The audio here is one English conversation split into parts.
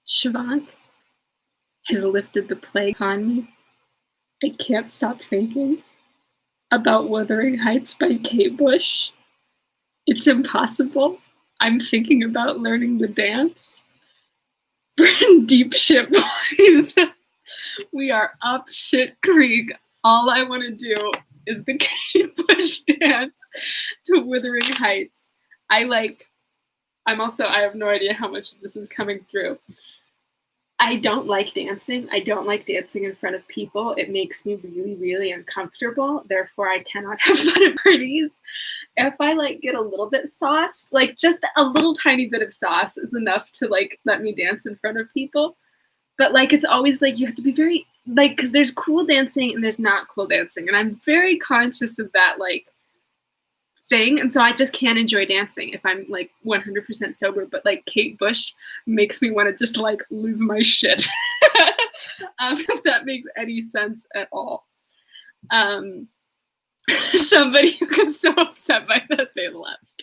Shivak has lifted the plague on me. I can't stop thinking about Wuthering Heights by Kate Bush. It's impossible. I'm thinking about learning the dance. We're in deep shit, boys. We are up shit creek. All I want to do is the Kate Bush dance to Wuthering Heights. I have no idea how much of this is coming through. I don't like dancing. I don't like dancing in front of people. It makes me really, really uncomfortable. Therefore, I cannot have fun at parties. If I get a little bit sauced, just a little tiny bit of sauce is enough to let me dance in front of people. But it's always you have to be very because there's cool dancing and there's not cool dancing, and I'm very conscious of that thing, and so I just can't enjoy dancing if I'm 100% sober. But Kate Bush makes me want to just lose my shit. If that makes any sense at all. Somebody who was so upset by that they left.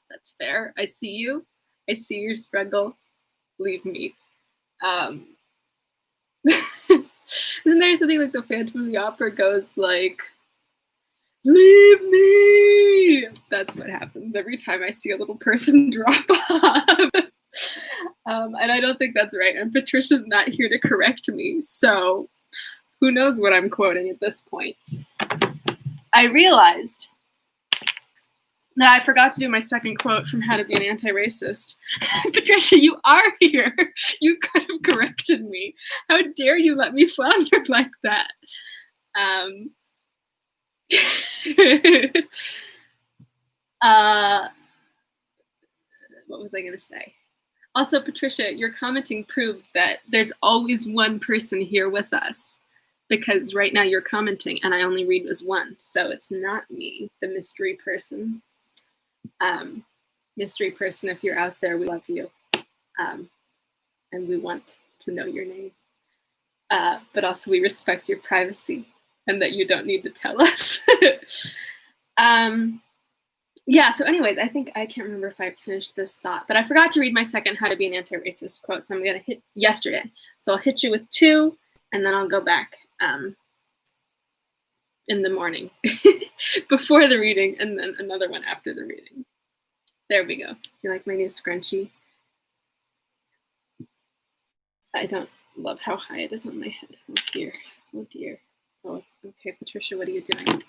That's fair. I see you. I see your struggle. Leave me. Then there's something the Phantom of the Opera goes leave me! That's what happens every time I see a little person drop off. And I don't think that's right. And Patricia's not here to correct me. So who knows what I'm quoting at this point. I realized that I forgot to do my second quote from How to Be an Anti-Racist. Patricia, you are here. You could have corrected me. How dare you let me flounder like that? What was I going to say? Also, Patricia, your commenting proves that there's always one person here with us, because right now you're commenting and I only read as one, so it's not me, the mystery person. Mystery person, if you're out there, we love you, and we want to know your name, but also we respect your privacy and that you don't need to tell us. Yeah, so anyways, I can't remember if I finished this thought, but I forgot to read my second How to Be an Anti-Racist quote, so I'm going to hit yesterday. So I'll hit you with two, and then I'll go back in the morning before the reading, and then another one after the reading. There we go. Do you like my new scrunchie? I don't love how high it is on my head. Oh dear. Oh dear. Oh, okay, Patricia, what are you doing?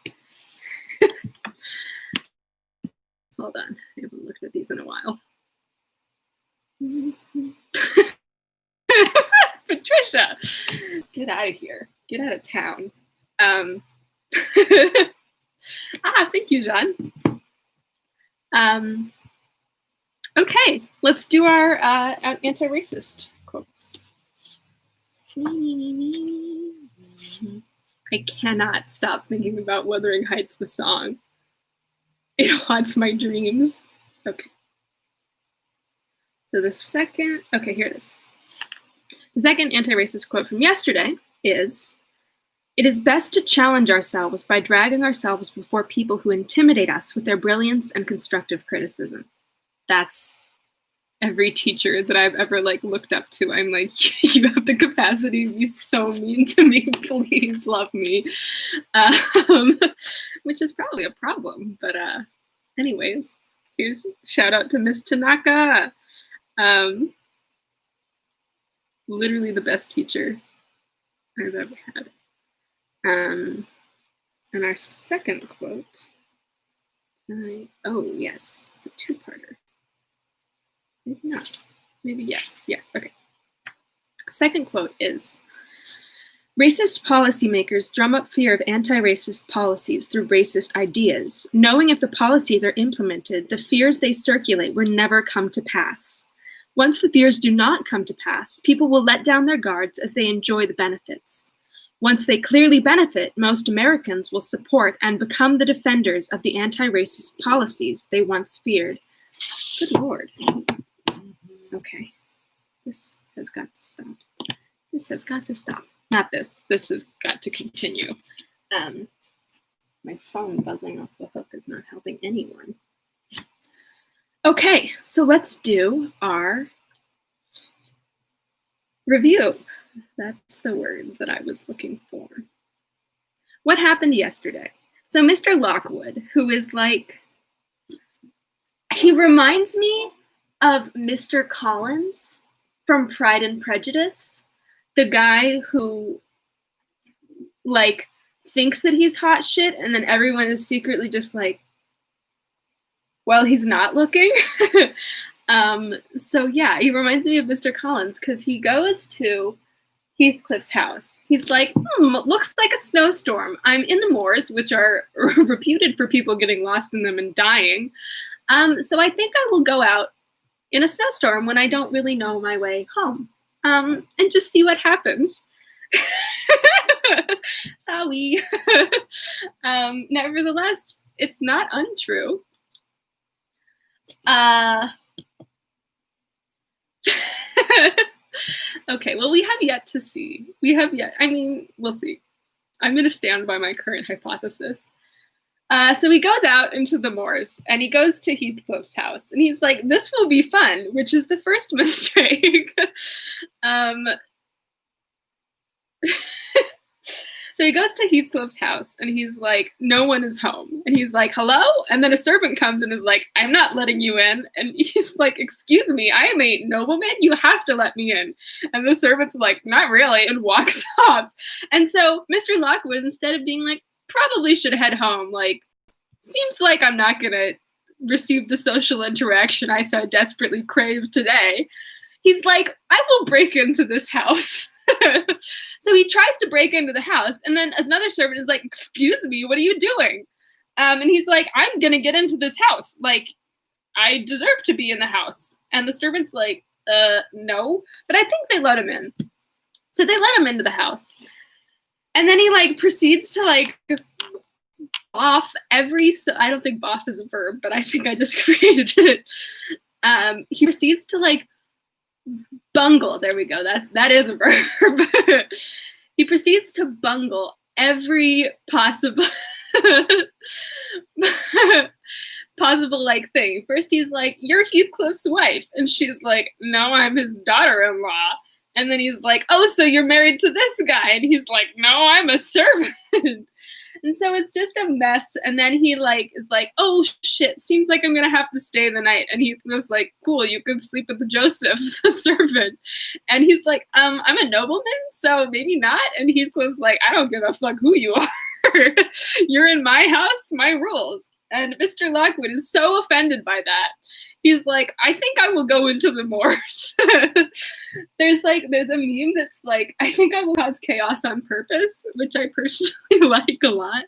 Hold on. I haven't looked at these in a while. Patricia, get out of here. Get out of town. Thank you, John. Okay, let's do our anti-racist quotes. I cannot stop thinking about Wuthering Heights, the song. It haunts my dreams. Okay. So here it is. The second anti-racist quote from yesterday is, "It is best to challenge ourselves by dragging ourselves before people who intimidate us with their brilliance and constructive criticism." That's every teacher that I've ever looked up to. I'm you have the capacity to be so mean to me. Please love me. Which is probably a problem, but anyways, here's a shout out to Miss Tanaka. Literally the best teacher I've ever had. And our second quote, oh yes, it's a two-parter. Maybe not. Maybe yes. Yes, okay. Second quote is, "Racist policymakers drum up fear of anti-racist policies through racist ideas. Knowing if the policies are implemented, the fears they circulate will never come to pass. Once the fears do not come to pass, people will let down their guards as they enjoy the benefits. Once they clearly benefit, most Americans will support and become the defenders of the anti-racist policies they once feared." Good Lord. Okay, this has got to stop. This has got to stop. Not this. This has got to continue. My phone buzzing off the hook is not helping anyone. Okay, so let's do our Review. That's the word that I was looking for. What happened yesterday? So Mr. Lockwood, who is like, he reminds me of Mr. Collins from Pride and Prejudice, the guy who like thinks that he's hot shit and then everyone is secretly just like, well, he's not looking. So yeah, he reminds me of Mr. Collins because he goes to Heathcliff's house. He's like, looks like a snowstorm. I'm in the moors, which are reputed for people getting lost in them and dying. So I think I will go out in a snowstorm when I don't really know my way home, and just see what happens. Sorry. Nevertheless, it's not untrue. Okay, well, we have yet to see. We'll see. I'm going to stand by my current hypothesis. So he goes out into the moors, and he goes to Heathcliff's house, and he's like, this will be fun, which is the first mistake. So he goes to Heathcliff's house, and he's like, no one is home. And he's like, hello? And then a servant comes and is like, I'm not letting you in. And he's like, excuse me, I am a nobleman. You have to let me in. And the servant's like, not really, and walks off. And so Mr. Lockwood, instead of being like, probably should head home, like, seems like I'm not going to receive the social interaction I so desperately crave today, he's like, I will break into this house. So he tries to break into the house, and then another servant is like, excuse me, what are you doing? And he's like, I'm gonna get into this house. Like, I deserve to be in the house. And the servant's like, no. But I think they let him in. So they let him into the house. And then he like proceeds to like boff I don't think boff is a verb, but I think I just created it. He proceeds to like bungle. There we go. That is a verb. He proceeds to bungle every possible like thing. First he's like, you're Heathcliff's wife. And she's like, no, I'm his daughter-in-law. And then he's like, oh, so you're married to this guy. And he's like, no, I'm a servant. And so it's just a mess. And then he like is like, oh shit, seems like I'm gonna have to stay the night. And he was like, cool, you can sleep with the Joseph, the servant. And he's like, I'm a nobleman, so maybe not. And Heathcliff's like, I don't give a fuck who you are. You're in my house, my rules. And Mr. Lockwood is so offended by that. He's like, I think I will go into the moors. There's a meme that's like, I think I will cause chaos on purpose, which I personally like a lot.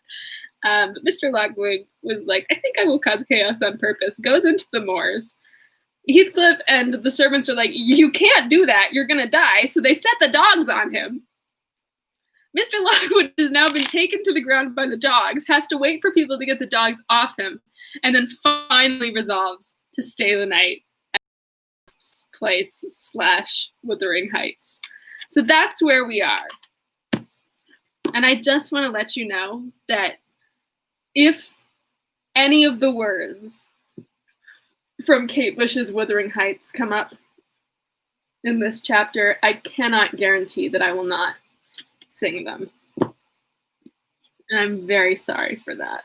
But Mr. Lockwood was like, I think I will cause chaos on purpose, goes into the moors. Heathcliff and the servants are like, you can't do that, you're gonna die. So they set the dogs on him. Mr. Lockwood has now been taken to the ground by the dogs, has to wait for people to get the dogs off him, and then finally resolves to stay the night at this place / Wuthering Heights. So that's where we are. And I just want to let you know that if any of the words from Kate Bush's Wuthering Heights come up in this chapter, I cannot guarantee that I will not sing them. And I'm very sorry for that.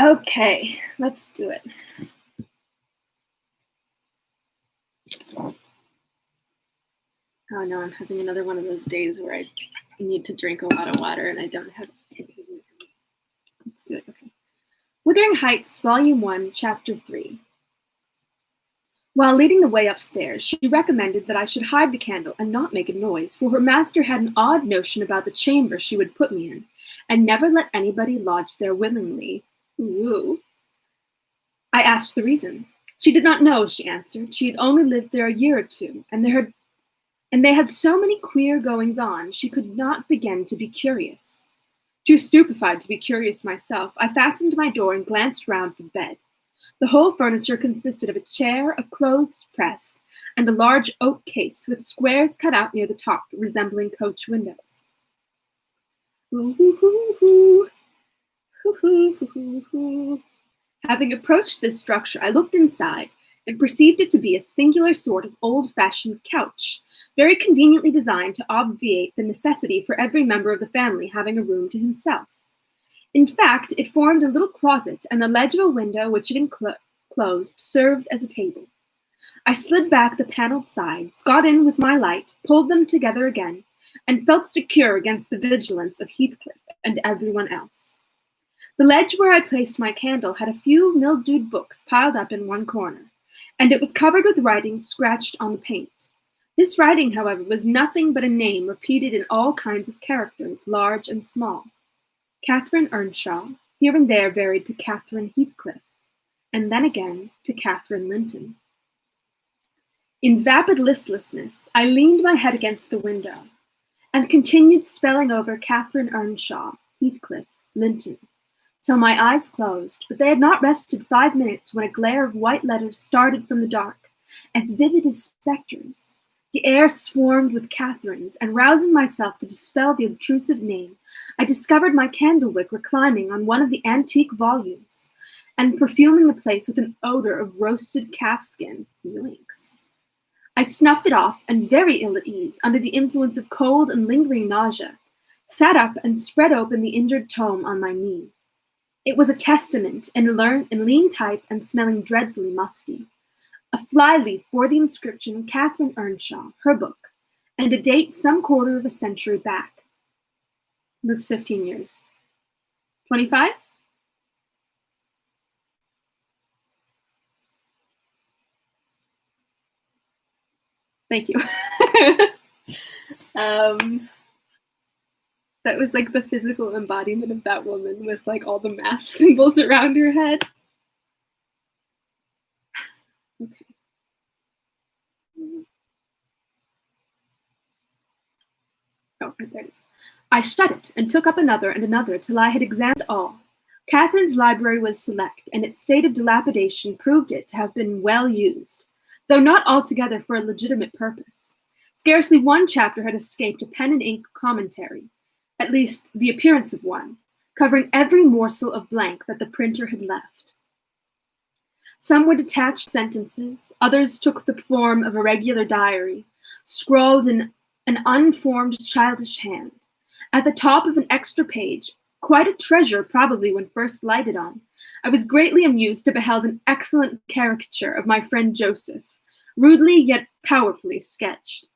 Okay, let's do it. Oh no, I'm having another one of those days where I need to drink a lot of water and I don't have anything. Let's do it, okay. Wuthering Heights, Volume 1, Chapter 3. While leading the way upstairs, she recommended that I should hide the candle and not make a noise, for her master had an odd notion about the chamber she would put me in, and never let anybody lodge there willingly. Ooh. I asked the reason. She did not know, she answered. She had only lived there a year or two, and they had so many queer goings-on, she could not begin to be curious. Too stupefied to be curious myself, I fastened my door and glanced round for the bed. The whole furniture consisted of a chair, a clothes press, and a large oak case with squares cut out near the top, resembling coach windows. Ooh-hoo-hoo-hoo. Hoo-hoo-hoo-hoo-hoo. Having approached this structure, I looked inside, and perceived it to be a singular sort of old-fashioned couch, very conveniently designed to obviate the necessity for every member of the family having a room to himself. In fact, it formed a little closet, and the ledge of a window which it enclosed served as a table. I slid back the paneled sides, got in with my light, pulled them together again, and felt secure against the vigilance of Heathcliff and everyone else. The ledge where I placed my candle had a few mildewed books piled up in one corner, and it was covered with writing scratched on the paint. This writing, however, was nothing but a name repeated in all kinds of characters, large and small. Catherine Earnshaw, here and there varied to Catherine Heathcliff, and then again to Catherine Linton. In vapid listlessness, I leaned my head against the window, and continued spelling over Catherine Earnshaw, Heathcliff, Linton, till my eyes closed, but they had not rested 5 minutes when a glare of white letters started from the dark, as vivid as spectres. The air swarmed with Catherines, and rousing myself to dispel the obtrusive name, I discovered my candlewick reclining on one of the antique volumes, and perfuming the place with an odor of roasted calfskin. Yoinks. I snuffed it off, and very ill at ease, under the influence of cold and lingering nausea, sat up and spread open the injured tome on my knee. It was a testament, in lean type and smelling dreadfully musty. A fly-leaf bore the inscription Catherine Earnshaw, her book, and a date some quarter of a century back. That's 15 years. 25? Thank you. That was like the physical embodiment of that woman with like all the math symbols around her head. Okay. Oh, there it is. I shut it and took up another and another till I had examined all. Catherine's library was select, and its state of dilapidation proved it to have been well used, though not altogether for a legitimate purpose. Scarcely one chapter had escaped a pen and ink commentary, at least the appearance of one, covering every morsel of blank that the printer had left. Some were detached sentences, others took the form of a regular diary, scrawled in an unformed childish hand. At the top of an extra page, quite a treasure probably when first lighted on, I was greatly amused to behold an excellent caricature of my friend Joseph, rudely yet powerfully sketched.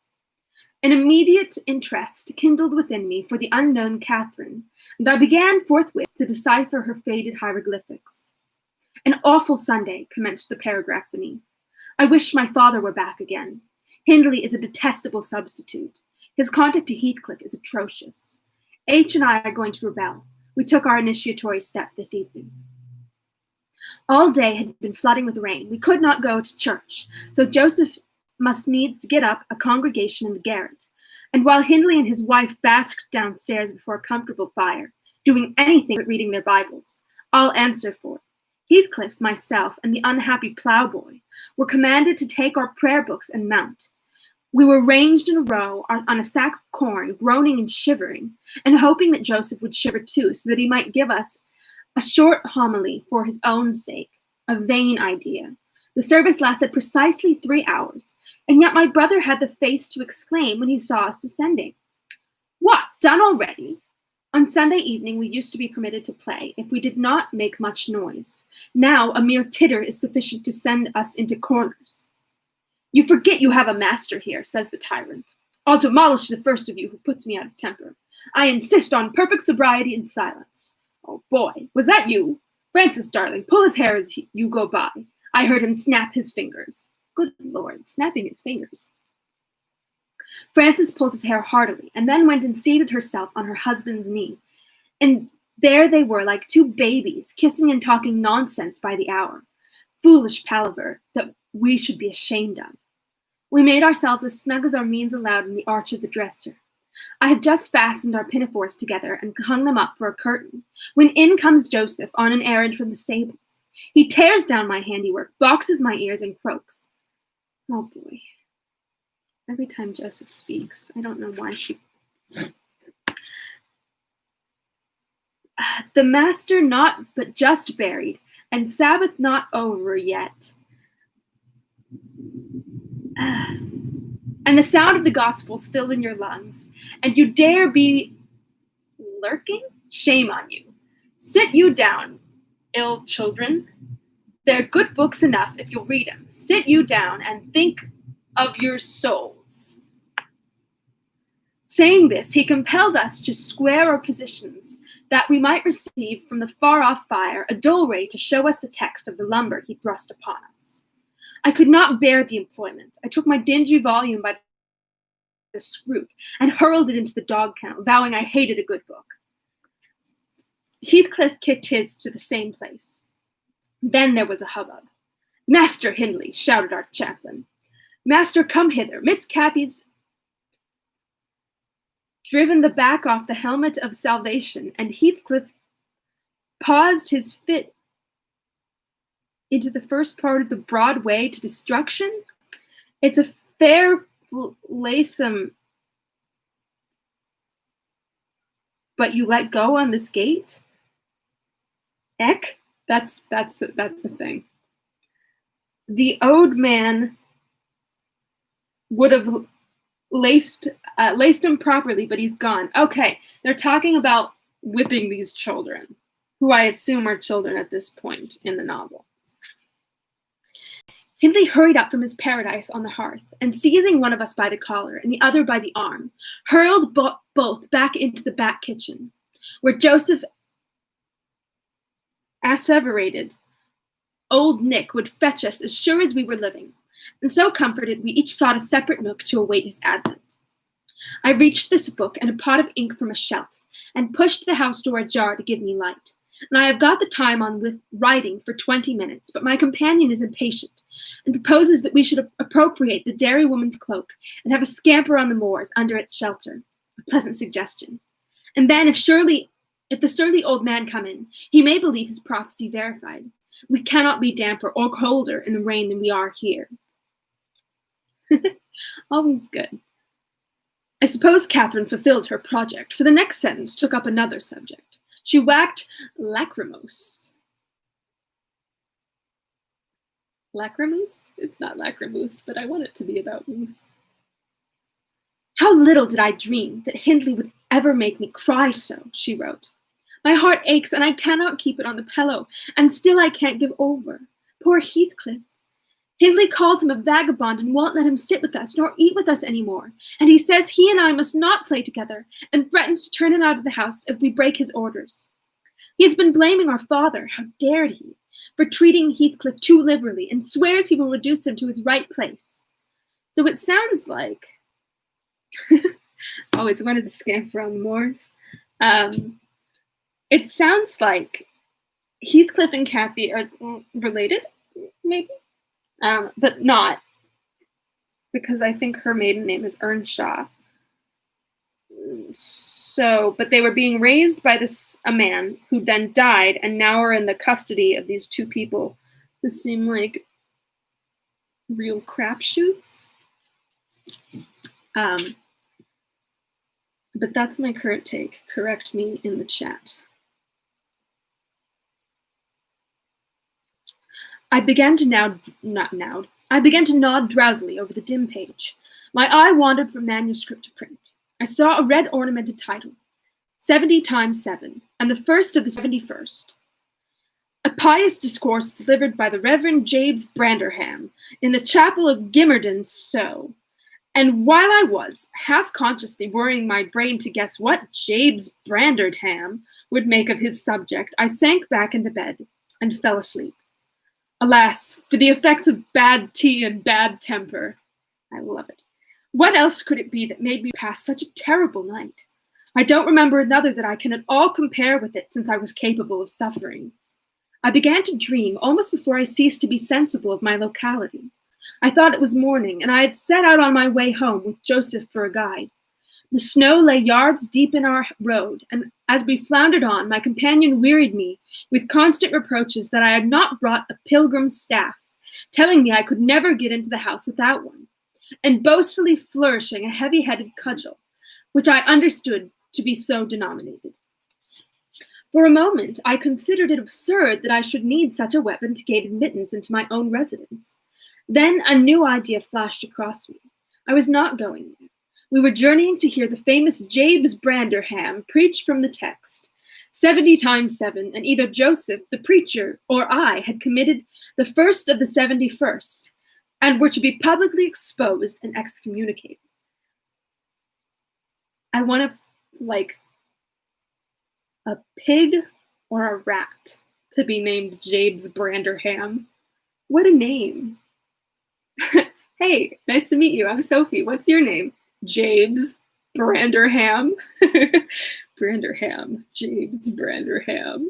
An immediate interest kindled within me for the unknown Catherine, and I began forthwith to decipher her faded hieroglyphics. An awful Sunday, commenced the paragraph beneath. I wish my father were back again. Hindley is a detestable substitute. His conduct to Heathcliff is atrocious. H and I are going to rebel. We took our initiatory step this evening. All day had been flooding with rain. We could not go to church, so Joseph must needs get up a congregation in the garret. And while Hindley and his wife basked downstairs before a comfortable fire, doing anything but reading their Bibles, I'll answer for it. Heathcliff, myself, and the unhappy ploughboy were commanded to take our prayer books and mount. We were ranged in a row on a sack of corn, groaning and shivering, and hoping that Joseph would shiver too, so that he might give us a short homily for his own sake. A vain idea. The service lasted precisely 3 hours, and yet my brother had the face to exclaim when he saw us descending, "What, done already?" On Sunday evening we used to be permitted to play, if we did not make much noise. Now a mere titter is sufficient to send us into corners. "You forget you have a master here," says the tyrant. "I'll demolish the first of you who puts me out of temper. I insist on perfect sobriety and silence." "Oh boy, was that you? Francis, darling, pull his hair as you go by. I heard him snap his fingers." Good Lord, snapping his fingers. Frances pulled his hair heartily, and then went and seated herself on her husband's knee. And there they were, like two babies, kissing and talking nonsense by the hour. Foolish palaver that we should be ashamed of. We made ourselves as snug as our means allowed in the arch of the dresser. I had just fastened our pinafores together and hung them up for a curtain, when in comes Joseph on an errand from the stables. He tears down my handiwork, boxes my ears, and croaks. Oh boy. Every time Joseph speaks, I don't know why she... The master not but just buried, and Sabbath not over yet. And the sound of the gospel still in your lungs, and you dare be lurking? Shame on you. Sit you down, ill children. They're good books enough if you'll read them. Sit you down and think of your souls. Saying this, he compelled us to square our positions, that we might receive from the far-off fire a dull ray to show us the text of the lumber he thrust upon us. I could not bear the employment. I took my dingy volume by the scroop and hurled it into the dog kennel, vowing I hated a good book. Heathcliff kicked his to the same place. Then there was a hubbub. "Master Hindley," shouted our chaplain. "Master, come hither. Miss Cathy's driven the back off the helmet of salvation," and Heathcliff paused his fit into the first part of the broad way to destruction. It's a fair lacem, but you let go on this gate? Eck? That's the thing. The owed man would have laced him properly, but he's gone. Okay, they're talking about whipping these children, who I assume are children at this point in the novel. Hindley hurried up from his paradise on the hearth, and seizing one of us by the collar and the other by the arm, hurled both back into the back kitchen, where Joseph asseverated old Nick would fetch us as sure as we were living, and so comforted we each sought a separate nook to await his advent. I reached this book and a pot of ink from a shelf, and pushed the house door ajar to give me light, and I have got the time on with writing for 20 minutes, but my companion is impatient, and proposes that we should appropriate the dairywoman's cloak, and have a scamper on the moors under its shelter, a pleasant suggestion. And then if the surly old man come in, he may believe his prophecy verified. We cannot be damper or colder in the rain than we are here. Always good. I suppose Catherine fulfilled her project, for the next sentence took up another subject. She whacked lachrymose. Lachrymose? It's not lachrymose, but I want it to be about moose. "How little did I dream that Hindley would ever make me cry so," she wrote. "My heart aches, and I cannot keep it on the pillow, and still I can't give over. Poor Heathcliff. Hindley calls him a vagabond and won't let him sit with us nor eat with us any more, and he says he and I must not play together, and threatens to turn him out of the house if we break his orders. He has been blaming our father, how dared he, for treating Heathcliff too liberally, and swears he will reduce him to his right place." So it sounds like always wanted to scamper on the moors. It sounds like Heathcliff and Cathy are related, maybe, but not, because I think her maiden name is Earnshaw. So, but they were being raised by a man who then died, and now are in the custody of these two people who seem like real crapshoots. But that's my current take. Correct me in the chat. I began to nod drowsily over the dim page. My eye wandered from manuscript to print. I saw a red ornamented title, 70 times 7, and the first of the 71st. A pious discourse delivered by the Reverend James Branderham in the chapel of Gimmerdon, so. And while I was half-consciously worrying my brain to guess what James Branderham would make of his subject, I sank back into bed and fell asleep. Alas, for the effects of bad tea and bad temper. I love it. What else could it be that made me pass such a terrible night? I don't remember another that I can at all compare with it since I was capable of suffering. I began to dream almost before I ceased to be sensible of my locality. I thought it was morning, and I had set out on my way home with Joseph for a guide. The snow lay yards deep in our road, and as we floundered on, my companion wearied me with constant reproaches that I had not brought a pilgrim's staff, telling me I could never get into the house without one, and boastfully flourishing a heavy-headed cudgel, which I understood to be so denominated. For a moment, I considered it absurd that I should need such a weapon to gain admittance into my own residence. Then a new idea flashed across me. I was not going there. We were journeying to hear the famous James Branderham preach from the text. 70 times 7, and either Joseph, the preacher, or I had committed the first of the 71st, and were to be publicly exposed and excommunicated. I want a pig or a rat to be named James Branderham. What a name. Hey, nice to meet you. I'm Sophie. What's your name? James Branderham. Branderham. James Branderham.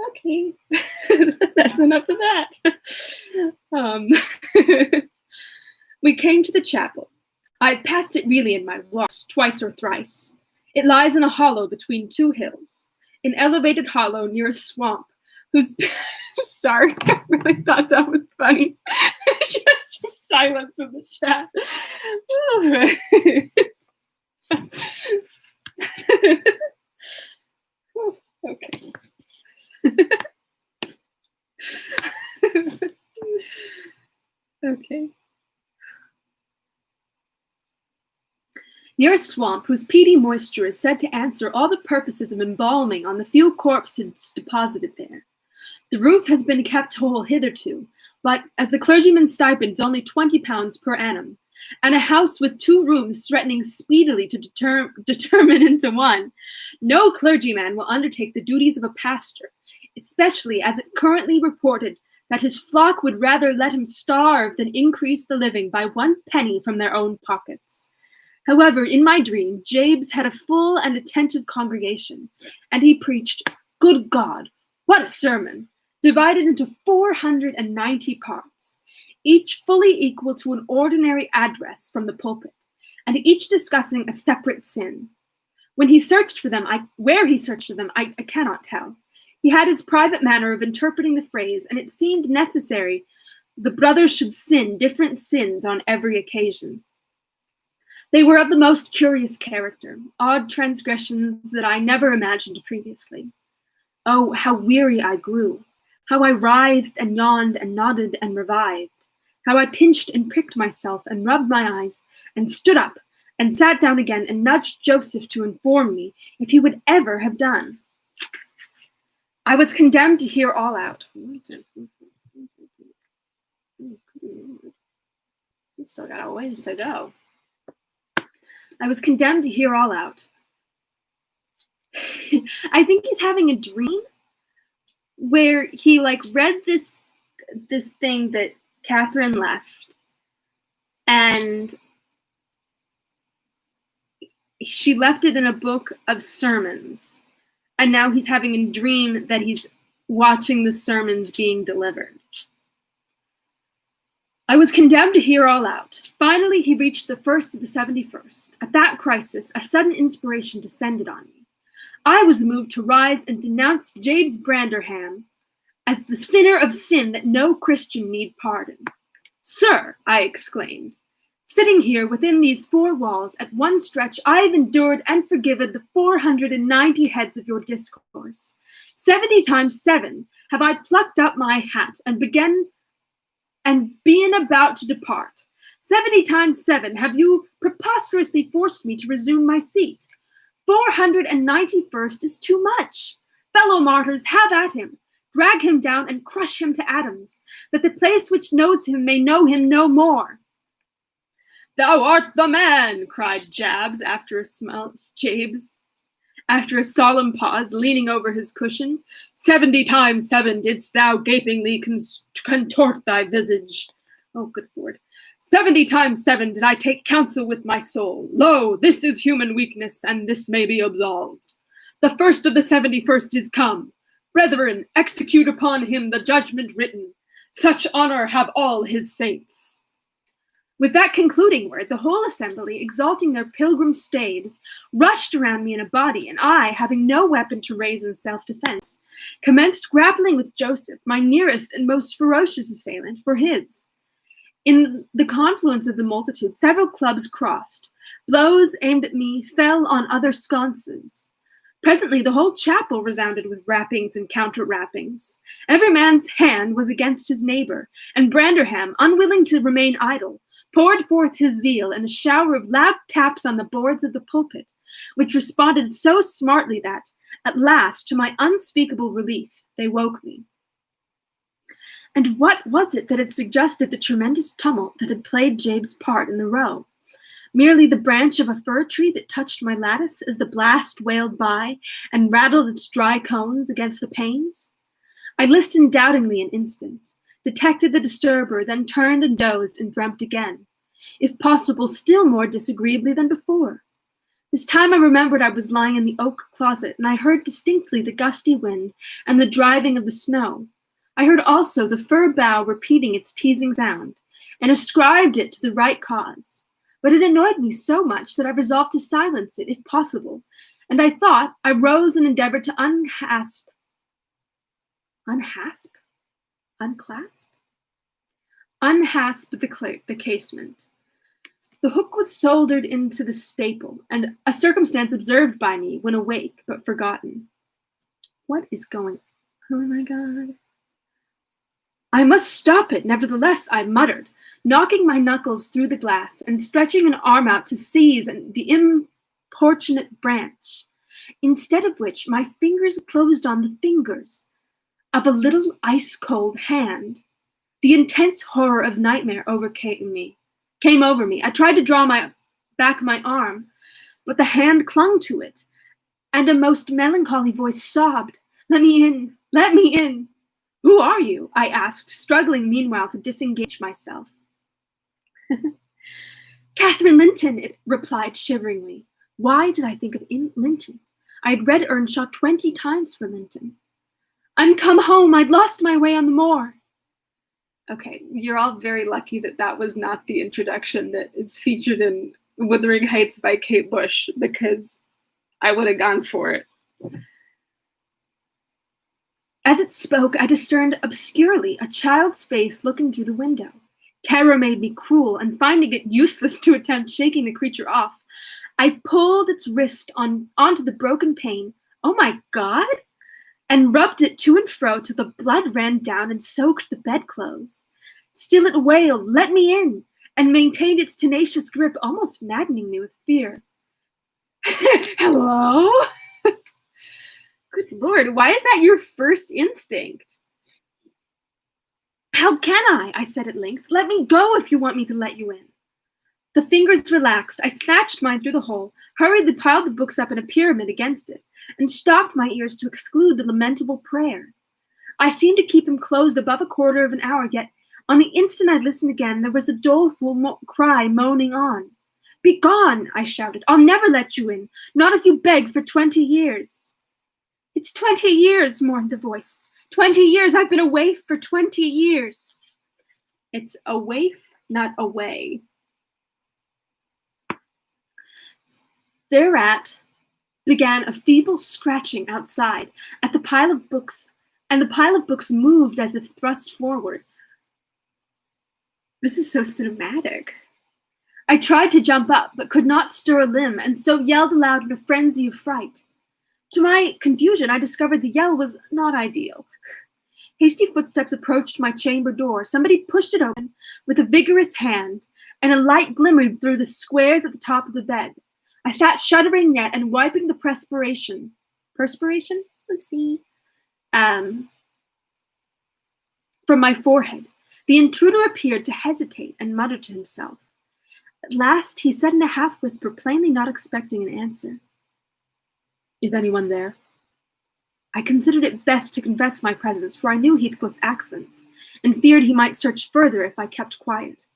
Okay. That's enough of that. We came to the chapel. I had passed it really in my walks twice or thrice. It lies in a hollow between two hills, an elevated hollow near a swamp whose... I'm sorry, I really thought that was funny. Just silence in the chat. Okay. Okay. Near a swamp whose peaty moisture is said to answer all the purposes of embalming on the few corpses deposited there. The roof has been kept whole hitherto, but as the clergyman's stipend is only £20 per annum, and a house with 2 rooms threatening speedily to determine into one, no clergyman will undertake the duties of a pastor, especially as it currently reported that his flock would rather let him starve than increase the living by 1 penny from their own pockets. However, in my dream, Jabes had a full and attentive congregation, and he preached, good God, what a sermon, divided into 490 parts, each fully equal to an ordinary address from the pulpit, and each discussing a separate sin. When he searched for them, where he searched for them, I cannot tell. He had his private manner of interpreting the phrase, and it seemed necessary the brothers should sin different sins on every occasion. They were of the most curious character, odd transgressions that I never imagined previously. Oh, how weary I grew, how I writhed and yawned and nodded and revived, how I pinched and pricked myself and rubbed my eyes and stood up and sat down again and nudged Joseph to inform me if he would ever have done. I was condemned to hear all out. We still got a ways to go. I was condemned to hear all out. I think he's having a dream where he read this thing that Catherine left, and she left it in a book of sermons, and now he's having a dream that he's watching the sermons being delivered. I was condemned to hear all out. Finally, he reached the first of the 71st. At that crisis, a sudden inspiration descended on me. I was moved to rise and denounce James Branderham as the sinner of sin that no Christian need pardon. Sir, I exclaimed, sitting here within these 4 walls, at one stretch I have endured and forgiven the 490 heads of your discourse. 70 times 7 have I plucked up my hat and been about to depart. 70 times 7 have you preposterously forced me to resume my seat. 491st is too much. Fellow martyrs, have at him. Drag him down and crush him to atoms, that the place which knows him may know him no more. Thou art the man, cried Jabes after a solemn pause, leaning over his cushion. 70 times 7 didst thou gapingly contort thy visage. Oh, good Lord. 70 times 7 did I take counsel with my soul. Lo, this is human weakness, and this may be absolved. The first of the 71st is come. Brethren, execute upon him the judgment written. Such honor have all his saints. With that concluding word, the whole assembly, exalting their pilgrim staves, rushed around me in a body, and I, having no weapon to raise in self-defense, commenced grappling with Joseph, my nearest and most ferocious assailant, for his. In the confluence of the multitude, several clubs crossed. Blows aimed at me fell on other sconces. Presently the whole chapel resounded with rappings and counter-rappings. Every man's hand was against his neighbor, and Branderham, unwilling to remain idle, poured forth his zeal in a shower of loud taps on the boards of the pulpit, which responded so smartly that, at last, to my unspeakable relief, they woke me. And what was it that had suggested the tremendous tumult that had played Jabe's part in the row? Merely the branch of a fir tree that touched my lattice as the blast wailed by and rattled its dry cones against the panes? I listened doubtingly an instant, detected the disturber, then turned and dozed and dreamt again, if possible still more disagreeably than before. This time I remembered I was lying in the oak closet, and I heard distinctly the gusty wind and the driving of the snow. I heard also the fir bough repeating its teasing sound, and ascribed it to the right cause. But it annoyed me so much that I resolved to silence it, if possible, and I rose and endeavored to unclasp the casement. The hook was soldered into the staple, and a circumstance observed by me when awake, but forgotten. What is going on? Oh my God. I must stop it, nevertheless, I muttered, knocking my knuckles through the glass and stretching an arm out to seize the importunate branch, instead of which my fingers closed on the fingers of a little ice-cold hand. The intense horror of nightmare came over me. I tried to draw back my arm, but the hand clung to it, and a most melancholy voice sobbed, "Let me in! Let me in!" "Who are you?" I asked, struggling meanwhile to disengage myself. "Catherine Linton," it replied shiveringly. Why did I think of Linton? I had read Earnshaw 20 times for Linton. "I'm come home. I'd lost my way on the moor." Okay, you're all very lucky that that was not the introduction that is featured in Wuthering Heights by Kate Bush, because I would have gone for it. As it spoke, I discerned obscurely a child's face looking through the window. Terror made me cruel, and finding it useless to attempt shaking the creature off, I pulled its wrist onto the broken pane, oh my God, and rubbed it to and fro till the blood ran down and soaked the bedclothes. Still it wailed, "Let me in," and maintained its tenacious grip, almost maddening me with fear. Hello? Good Lord, why is that your first instinct? "How can I said at length. "Let me go if you want me to let you in." The fingers relaxed. I snatched mine through the hole, hurriedly piled the books up in a pyramid against it, and stopped my ears to exclude the lamentable prayer. I seemed to keep them closed above a quarter of an hour, yet on the instant I listened again, there was the doleful cry moaning on. "Begone!" I shouted. "I'll never let you in, not if you beg for 20 years. "It's 20 years, mourned the voice. 20 years, I've been a waif for 20 years. It's a waif, not a way. Thereat began a feeble scratching outside at the pile of books, and the pile of books moved as if thrust forward. This is so cinematic. I tried to jump up, but could not stir a limb, and so yelled aloud in a frenzy of fright. To my confusion, I discovered the yell was not ideal. Hasty footsteps approached my chamber door. Somebody pushed it open with a vigorous hand, and a light glimmered through the squares at the top of the bed. I sat shuddering yet and wiping the perspiration? Oopsie. From my forehead. The intruder appeared to hesitate and muttered to himself. At last he said in a half-whisper, plainly not expecting an answer, "Is anyone there?" I considered it best to confess my presence, for I knew Heathcliff's accents, and feared he might search further if I kept quiet.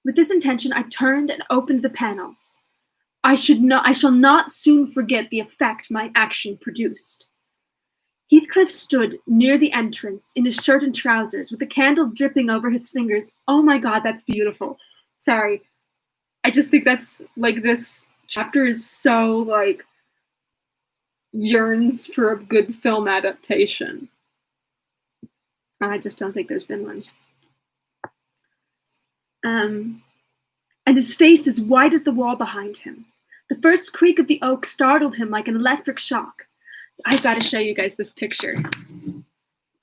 With this intention, I turned and opened the panels. I shall not soon forget the effect my action produced. Heathcliff stood near the entrance in his shirt and trousers, with the candle dripping over his fingers. Oh my God, that's beautiful. Sorry. I just think that's, like, this chapter is so, like, yearns for a good film adaptation. I just don't think there's been one. And his face as white as the wall behind him. The first creak of the oak startled him like an electric shock. I've got to show you guys this picture.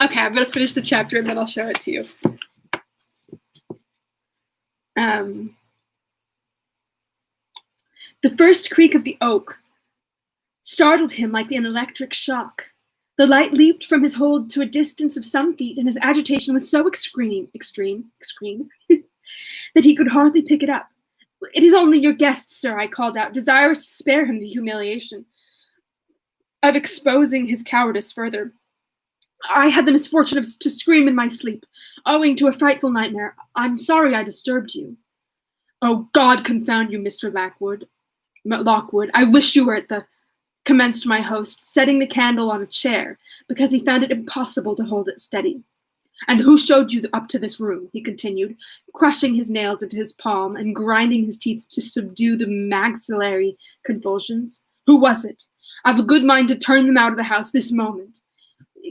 Okay, I'm going to finish the chapter and then I'll show it to you. The first creak of the oak startled him like an electric shock. The light leaped from his hold to a distance of some feet, and his agitation was so extreme, that he could hardly pick it up. "It is only your guest, sir," I called out, desirous to spare him the humiliation of exposing his cowardice further. "I had the misfortune to scream in my sleep, owing to a frightful nightmare. I'm sorry I disturbed you." "Oh, God confound you, Mr. Lockwood. I wish you were at the," commenced my host, setting the candle on a chair, because he found it impossible to hold it steady. "And who showed you up to this room?" he continued, crushing his nails into his palm and grinding his teeth to subdue the maxillary convulsions. "Who was it? I've a good mind to turn them out of the house this moment."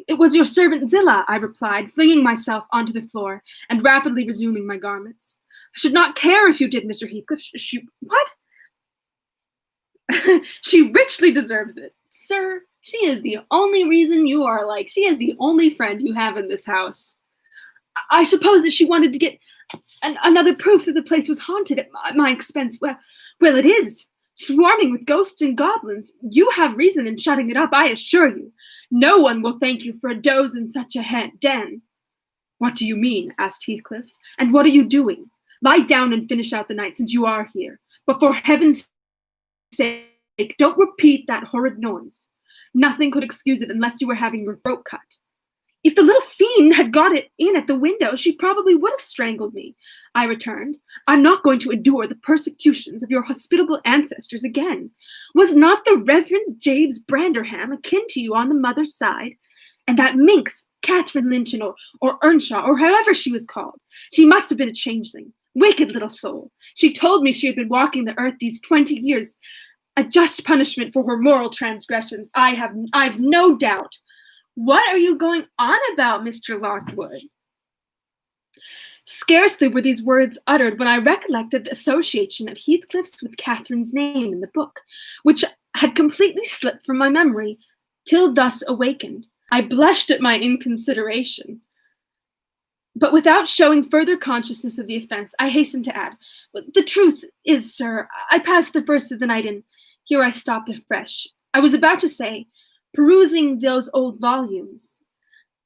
"It was your servant Zillah," I replied, flinging myself onto the floor and rapidly resuming my garments. "I should not care if you did, Mr. Heathcliff. What?" "She richly deserves it. Sir, she is the only reason you are like, she is the only friend you have in this house." "I suppose that she wanted to get another proof that the place was haunted at my expense. Well, it is, swarming with ghosts and goblins. You have reason in shutting it up, I assure you. No one will thank you for a doze in such a den." "What do you mean?" asked Heathcliff. "And what are you doing? Lie down and finish out the night, since you are here. But for heaven's sake, don't repeat that horrid noise. Nothing could excuse it unless you were having your throat cut." "If the little fiend had got it in at the window, she probably would have strangled me," I returned. "I'm not going to endure the persecutions of your hospitable ancestors again. Was not the Reverend James Branderham akin to you on the mother's side? And that minx, Catherine Lynton, or Earnshaw, or however she was called, she must have been a changeling. Wicked little soul. She told me she had been walking the earth these 20 years. A just punishment for her moral transgressions, I've no doubt. What are you going on about, Mr. Lockwood?" Scarcely were these words uttered when I recollected the association of Heathcliff's with Catherine's name in the book, which had completely slipped from my memory till thus awakened. I blushed at my inconsideration. But without showing further consciousness of the offense, I hastened to add, "The truth is, sir, I passed the first of the night in—" Here I stopped afresh. I was about to say, "perusing those old volumes.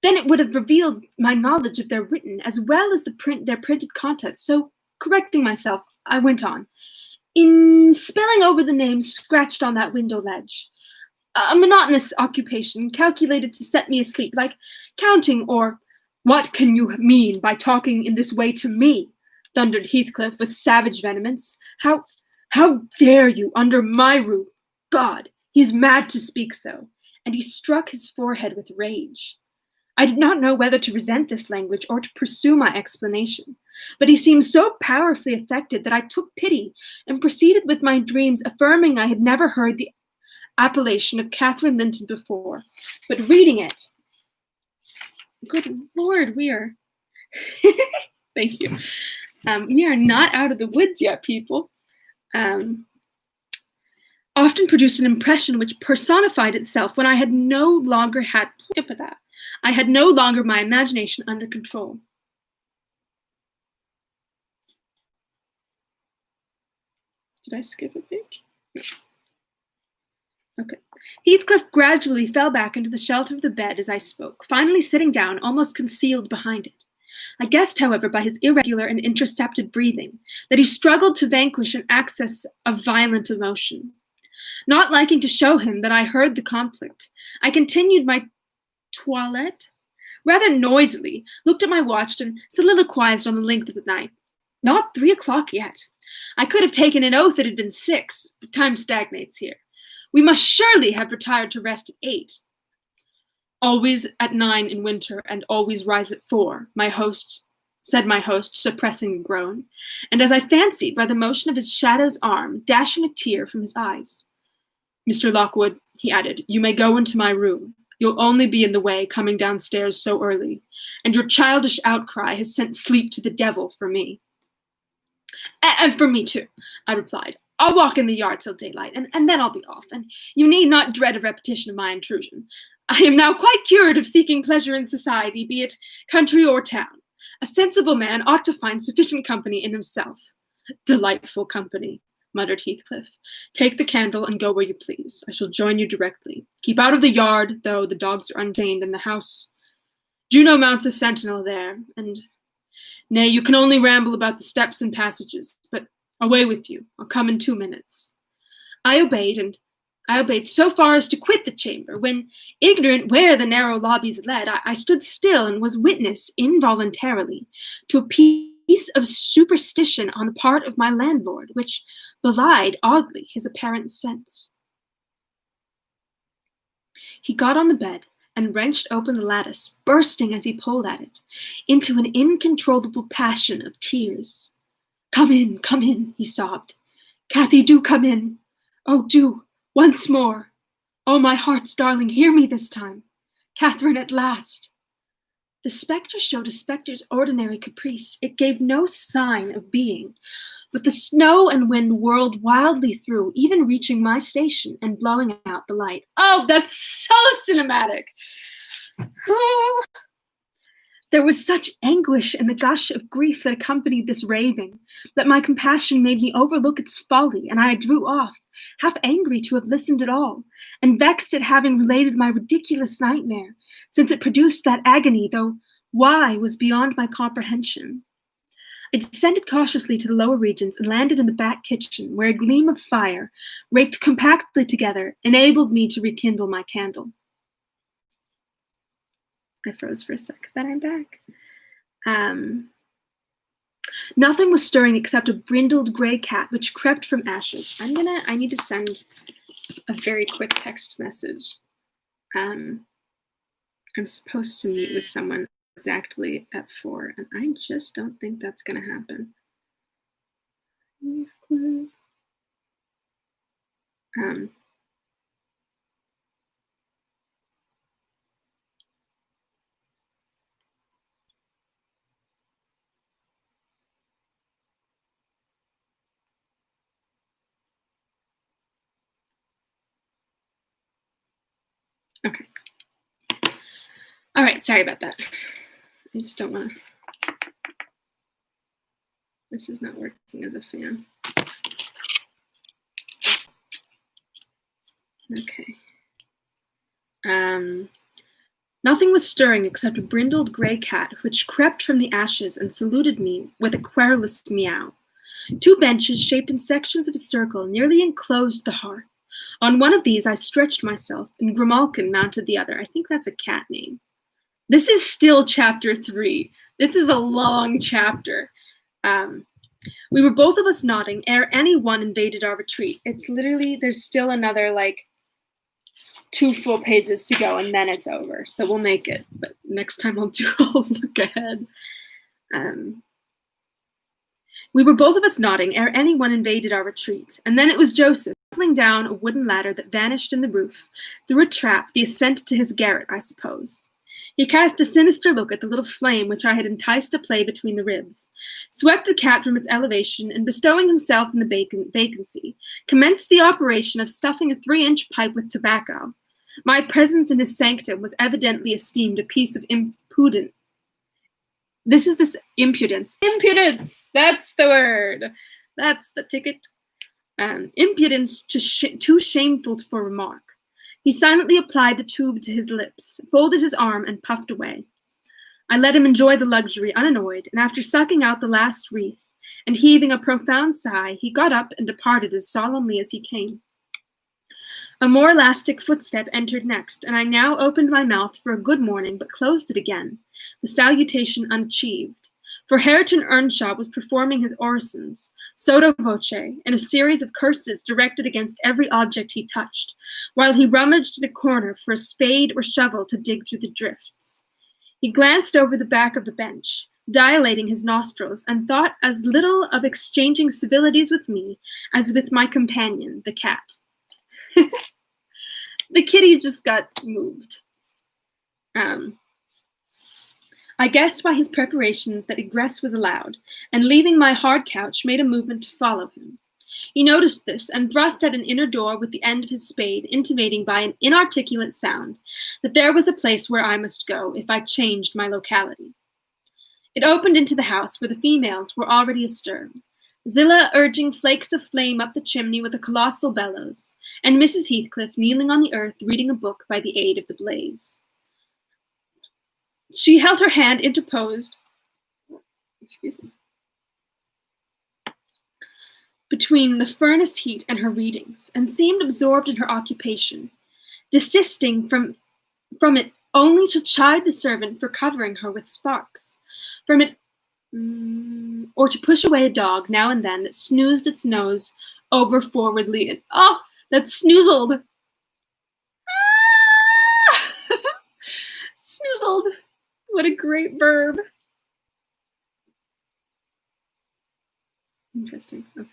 Then it would have revealed my knowledge of their written as well as their printed contents." So, correcting myself, I went on. "In spelling over the names scratched on that window ledge. A monotonous occupation calculated to set me asleep, like counting or—" "What can you mean by talking in this way to me?" thundered Heathcliff with savage vehemence. How dare you under my roof? God, he's mad to speak so." And he struck his forehead with rage. I did not know whether to resent this language or to pursue my explanation, but he seemed so powerfully affected that I took pity and proceeded with my dreams, affirming I had never heard the appellation of Catherine Linton before, but reading it. Good Lord, we are. Thank you. We are not out of the woods yet, people. Often produced an impression which personified itself when I had no longer my imagination under control. Did I skip a page? No. Okay. Heathcliff gradually fell back into the shelter of the bed as I spoke, finally sitting down, almost concealed behind it. I guessed, however, by his irregular and intercepted breathing, that he struggled to vanquish an access of violent emotion. Not liking to show him that I heard the conflict, I continued my toilette rather noisily, looked at my watch, and soliloquized on the length of the night. Not 3 o'clock yet. I could have taken an oath it had been 6, but time stagnates here. We must surely have retired to rest at 8. Always at 9 in winter, and always rise at 4, said my host, suppressing a groan, and as I fancied by the motion of his shadow's arm, dashing a tear from his eyes. "Mr. Lockwood," he added, "you may go into my room. You'll only be in the way coming downstairs so early, and your childish outcry has sent sleep to the devil for me." And for me too," I replied. I'll walk in the yard till daylight, and then I'll be off, and you need not dread a repetition of my intrusion. I am now quite cured of seeking pleasure in society, be it country or town. A sensible man ought to find sufficient company in himself. Delightful company, muttered Heathcliff. Take the candle and go where you please. I shall join you directly. Keep out of the yard, though the dogs are unchained in the house. Juno mounts a sentinel there, and nay, you can only ramble about the steps and passages, but away with you. I'll come in 2 minutes. I obeyed so far as to quit the chamber, when, ignorant where the narrow lobbies led, I stood still and was witness, involuntarily, to a piece of superstition on the part of my landlord, which belied, oddly, his apparent sense. He got on the bed, and wrenched open the lattice, bursting as he pulled at it, into an incontrollable passion of tears. Come in, he sobbed. Cathy, do come in. Oh, do, once more. Oh, my heart's darling, hear me this time. Catherine, at last. The spectre showed a spectre's ordinary caprice. It gave no sign of being, but the snow and wind whirled wildly through, even reaching my station and blowing out the light. Oh, that's so cinematic! There was such anguish in the gush of grief that accompanied this raving, that my compassion made me overlook its folly, and I drew off, half angry to have listened at all, and vexed at having related my ridiculous nightmare, since it produced that agony, though why was beyond my comprehension. I descended cautiously to the lower regions and landed in the back kitchen, where a gleam of fire, raked compactly together, enabled me to rekindle my candle. I froze for a sec, but I'm back. Nothing was stirring except a brindled gray cat which crept from ashes. I need to send a very quick text message. I'm supposed to meet with someone exactly at 4, and I just don't think that's gonna happen. Okay. All right, sorry about that. I just don't want to. This is not working as a fan. Okay. Nothing was stirring except a brindled gray cat which crept from the ashes and saluted me with a querulous meow. 2 benches shaped in sections of a circle nearly enclosed the hearth. On one of these I stretched myself, and Grimalkin mounted the other. I think that's a cat name. This is still chapter 3. This is a long chapter. We were both of us nodding ere any one invaded our retreat. It's literally, there's still another 2 full pages to go, and then it's over. So we'll make it. But next time I'll look ahead. We were both of us nodding ere any one invaded our retreat, and then it was Joseph, shuffling down a wooden ladder that vanished in the roof, through a trap, the ascent to his garret, I suppose. He cast a sinister look at the little flame which I had enticed to play between the ribs, swept the cat from its elevation, and bestowing himself in the vacancy, commenced the operation of stuffing a 3-inch pipe with tobacco. My presence in his sanctum was evidently esteemed a piece of impudence. Impudence. Impudence! That's the word. That's the ticket. Impudence too shameful for remark. He silently applied the tube to his lips, folded his arm, and puffed away. I let him enjoy the luxury unannoyed, and after sucking out the last wreath, and heaving a profound sigh, he got up and departed as solemnly as he came. A more elastic footstep entered next, and I now opened my mouth for a good morning, but closed it again, the salutation unachieved. For Hareton Earnshaw was performing his orisons, sotto voce, in a series of curses directed against every object he touched, while he rummaged in a corner for a spade or shovel to dig through the drifts. He glanced over the back of the bench, dilating his nostrils, and thought as little of exchanging civilities with me as with my companion, the cat. The kitty just got moved. I guessed by his preparations that egress was allowed, and leaving my hard couch, made a movement to follow him. He noticed this and thrust at an inner door with the end of his spade, intimating by an inarticulate sound that there was a place where I must go if I changed my locality. It opened into the house where the females were already astir, Zillah urging flakes of flame up the chimney with a colossal bellows, and Mrs. Heathcliff kneeling on the earth reading a book by the aid of the blaze. She held her hand interposed between the furnace heat and her readings, and seemed absorbed in her occupation, desisting from it only to chide the servant for covering her with sparks, or to push away a dog now and then that snoozed its nose over forwardly and that's snoozled. Snoozled. What a great verb. Interesting. Okay.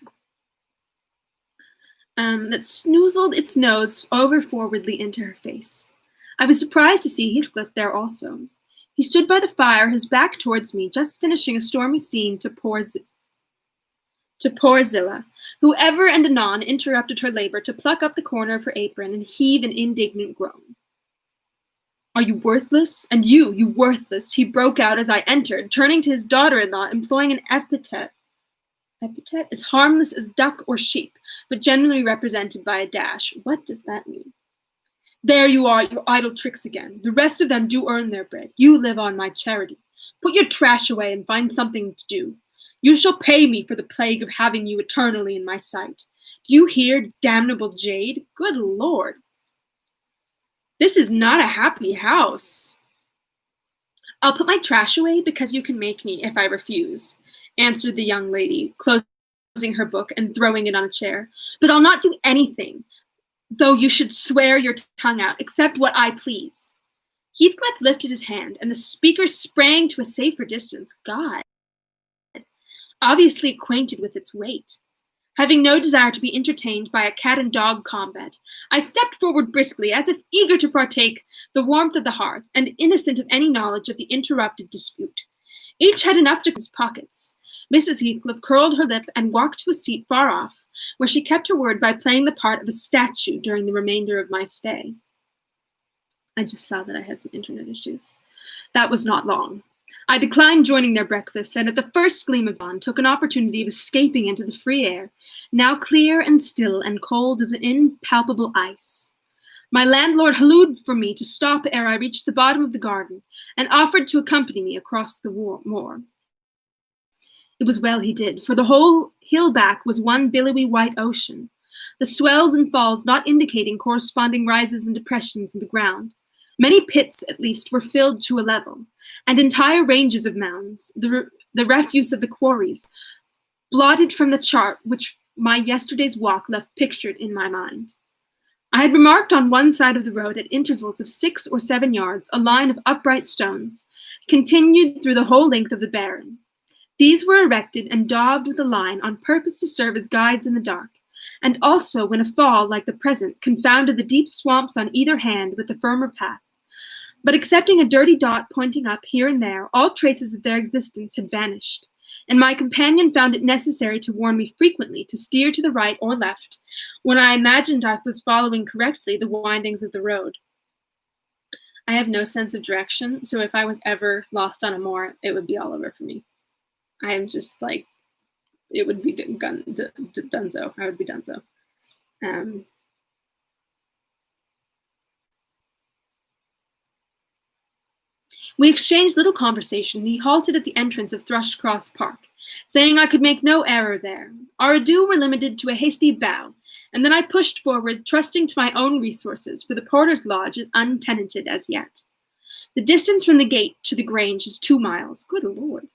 That snoozled its nose over forwardly into her face. I was surprised to see Heathcliff there also. He stood by the fire, his back towards me, just finishing a stormy scene to poor Zillah, who ever and anon interrupted her labor to pluck up the corner of her apron and heave an indignant groan. "Are you worthless? And you worthless," he broke out as I entered, turning to his daughter-in-law, employing an epithet as harmless as duck or sheep, but generally represented by a dash. What does that mean? "There you are, your idle tricks again. The rest of them do earn their bread. You live on my charity. Put your trash away and find something to do. You shall pay me for the plague of having you eternally in my sight. Do you hear, damnable jade? Good Lord. This is not a happy house." "I'll put my trash away because you can make me if I refuse," answered the young lady, closing her book and throwing it on a chair. "But I'll not do anything, though you should swear your tongue out, except what I please." Heathcliff lifted his hand, and the speaker sprang to a safer distance. God, obviously acquainted with its weight. Having no desire to be entertained by a cat-and-dog combat, I stepped forward briskly, as if eager to partake the warmth of the hearth, and innocent of any knowledge of the interrupted dispute. Each had enough to his pockets. Mrs. Heathcliff curled her lip and walked to a seat far off, where she kept her word by playing the part of a statue during the remainder of my stay. I just saw that I had some internet issues. That was not long. I declined joining their breakfast, and at the first gleam of dawn took an opportunity of escaping into the free air, now clear and still and cold as an impalpable ice. My landlord hallooed for me to stop ere I reached the bottom of the garden, and offered to accompany me across the moor. It was well he did, for the whole hill back was one billowy white ocean, the swells and falls not indicating corresponding rises and depressions in the ground. Many pits, at least, were filled to a level, and entire ranges of mounds, the refuse of the quarries, blotted from the chart which my yesterday's walk left pictured in my mind. I had remarked on one side of the road, at intervals of 6 or 7 yards, a line of upright stones, continued through the whole length of the barren. These were erected and daubed with a line on purpose to serve as guides in the dark, and also when a fall like the present confounded the deep swamps on either hand with the firmer path. But excepting a dirty dot pointing up here and there, all traces of their existence had vanished, and my companion found it necessary to warn me frequently to steer to the right or left when I imagined I was following correctly the windings of the road. I have no sense of direction, so if I was ever lost on a moor, it would be all over for me. I am just like, it would be donezo. I would be donezo. We exchanged little conversation, and he halted at the entrance of Thrushcross Park, saying I could make no error there. Our adieux were limited to a hasty bow, and then I pushed forward, trusting to my own resources, for the porter's lodge is untenanted as yet. The distance from the gate to the Grange is 2 miles. Good Lord.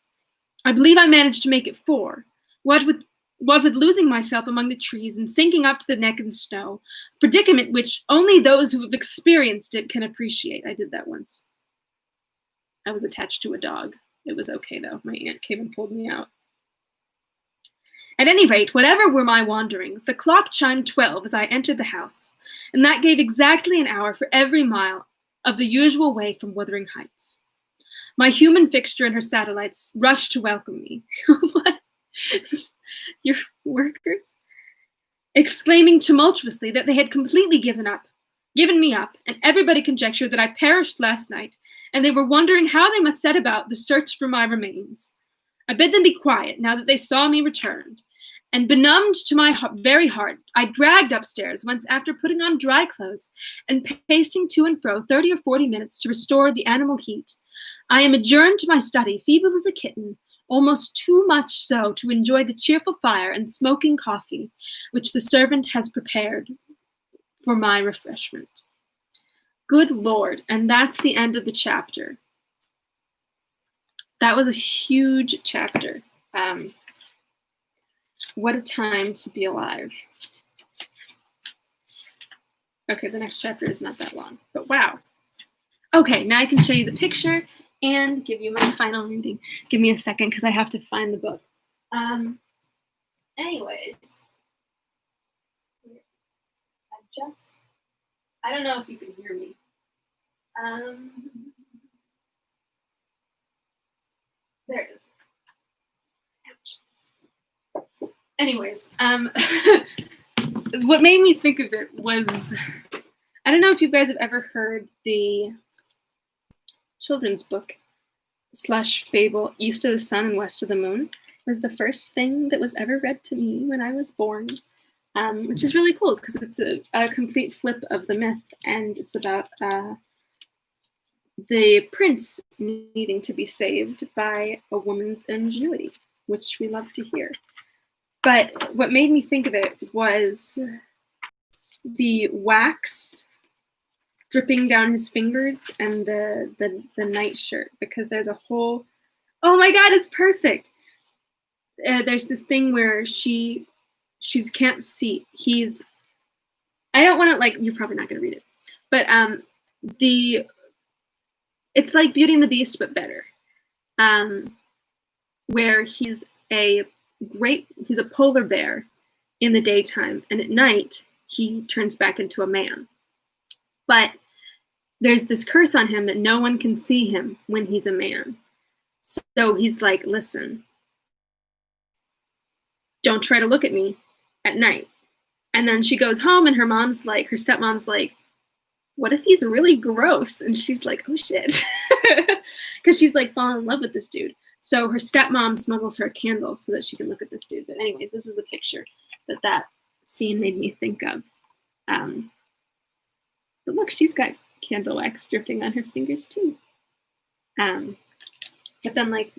I believe I managed to make it 4. What with losing myself among the trees and sinking up to the neck in snow, a predicament which only those who have experienced it can appreciate. I did that once. I was attached to a dog. It was okay, though. My aunt came and pulled me out. At any rate, whatever were my wanderings, the clock chimed 12 as I entered the house, and that gave exactly an hour for every mile of the usual way from Wuthering Heights. My human fixture and her satellites rushed to welcome me. What? Your workers? exclaiming tumultuously that they had completely given me up, and everybody conjectured that I perished last night, and they were wondering how they must set about the search for my remains. I bid them be quiet now that they saw me return, and benumbed to my very heart, I dragged upstairs, whence after putting on dry clothes and pacing to and fro 30 or 40 minutes to restore the animal heat, I am adjourned to my study, feeble as a kitten, almost too much so to enjoy the cheerful fire and smoking coffee which the servant has prepared for my refreshment. Good Lord, and that's the end of the chapter. That was a huge chapter. What a time to be alive. Okay, the next chapter is not that long, but wow. Okay, now I can show you the picture and give you my final reading. Give me a second because I have to find the book. Anyways, I don't know if you can hear me. There it is. Ouch. Anyways, what made me think of it was, I don't know if you guys have ever heard the children's book / fable East of the Sun and West of the Moon. It was the first thing that was ever read to me when I was born, which is really cool because it's a complete flip of the myth, and it's about the prince needing to be saved by a woman's ingenuity, which we love to hear. But what made me think of it was the wax dripping down his fingers and the nightshirt, because there's a whole, oh my god, it's perfect. There's this thing where she can't see. I don't want to, like, you're probably not going to read it, but it's like Beauty and the Beast, but better, where he's a polar bear in the daytime, and at night he turns back into a man. But there's this curse on him that no one can see him when he's a man. So he's like, listen, don't try to look at me at night. And then she goes home and her stepmom's like, what if he's really gross? And she's like, oh shit. Because she's like falling in love with this dude. So her stepmom smuggles her a candle so that she can look at this dude. But anyways, this is the picture that scene made me think of. But look, she's got candle wax dripping on her fingers too. But then, like,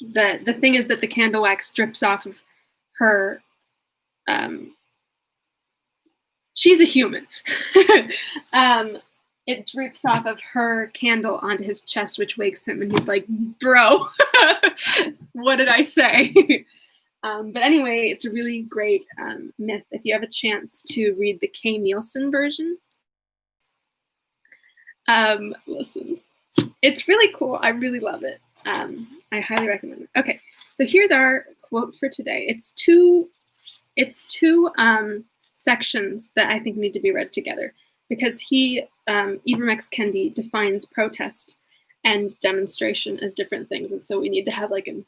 the thing is that the candle wax drips off of her. She's a human. It drips off of her candle onto his chest, which wakes him, and he's like, bro, what did I say? But anyway, it's a really great myth. If you have a chance to read the Kay Nielsen version, listen, it's really cool. I really love it. I highly recommend it. Okay, so here's our quote for today. It's two sections that I think need to be read together, because Ibram X. Kendi defines protest and demonstration as different things, and so we need to have like an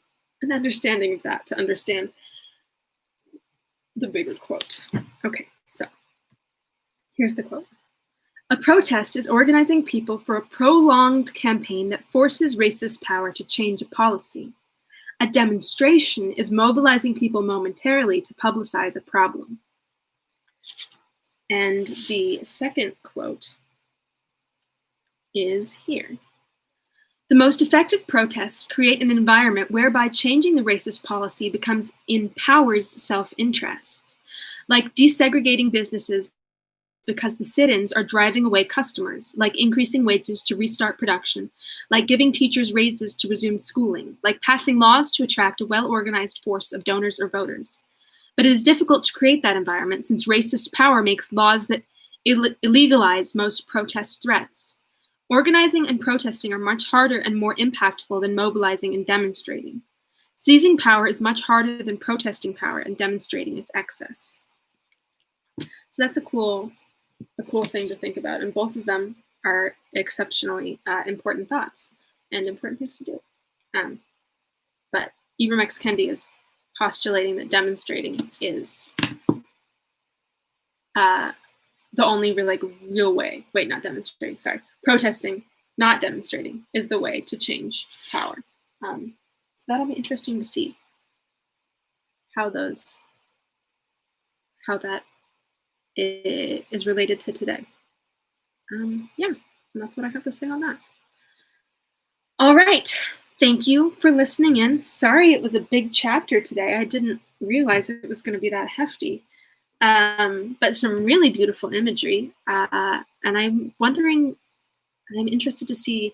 understanding of that to understand the bigger quote. Okay, so here's the quote. A protest is organizing people for a prolonged campaign that forces racist power to change a policy. A demonstration is mobilizing people momentarily to publicize a problem. And the second quote is here. The most effective protests create an environment whereby changing the racist policy becomes in power's self-interest, like desegregating businesses because the sit-ins are driving away customers, like increasing wages to restart production, like giving teachers raises to resume schooling, like passing laws to attract a well-organized force of donors or voters. But it is difficult to create that environment since racist power makes laws that illegalize most protest threats. Organizing and protesting are much harder and more impactful than mobilizing and demonstrating. Seizing power is much harder than protesting power and demonstrating its excess. So that's a cool thing to think about, and both of them are exceptionally important thoughts and important things to do. But Ibram X. Kendi is postulating that demonstrating is the only real way, not demonstrating, sorry, protesting, not demonstrating, is the way to change power. So that'll be interesting to see how that is related to today. Yeah, and that's what I have to say on that. All right, thank you for listening in. Sorry it was a big chapter today. I didn't realize it was going to be that hefty. But some really beautiful imagery. And I'm interested to see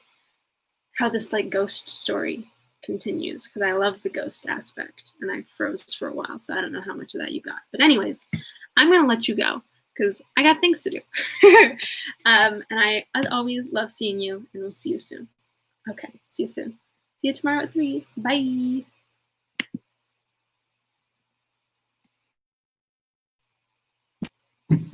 how this ghost story continues, because I love the ghost aspect, and I froze for a while, so I don't know how much of that you got. But anyways, I'm going to let you go because I got things to do. And I, as always, love seeing you, and we'll see you soon. Okay, see you soon. See you tomorrow at 3. Bye.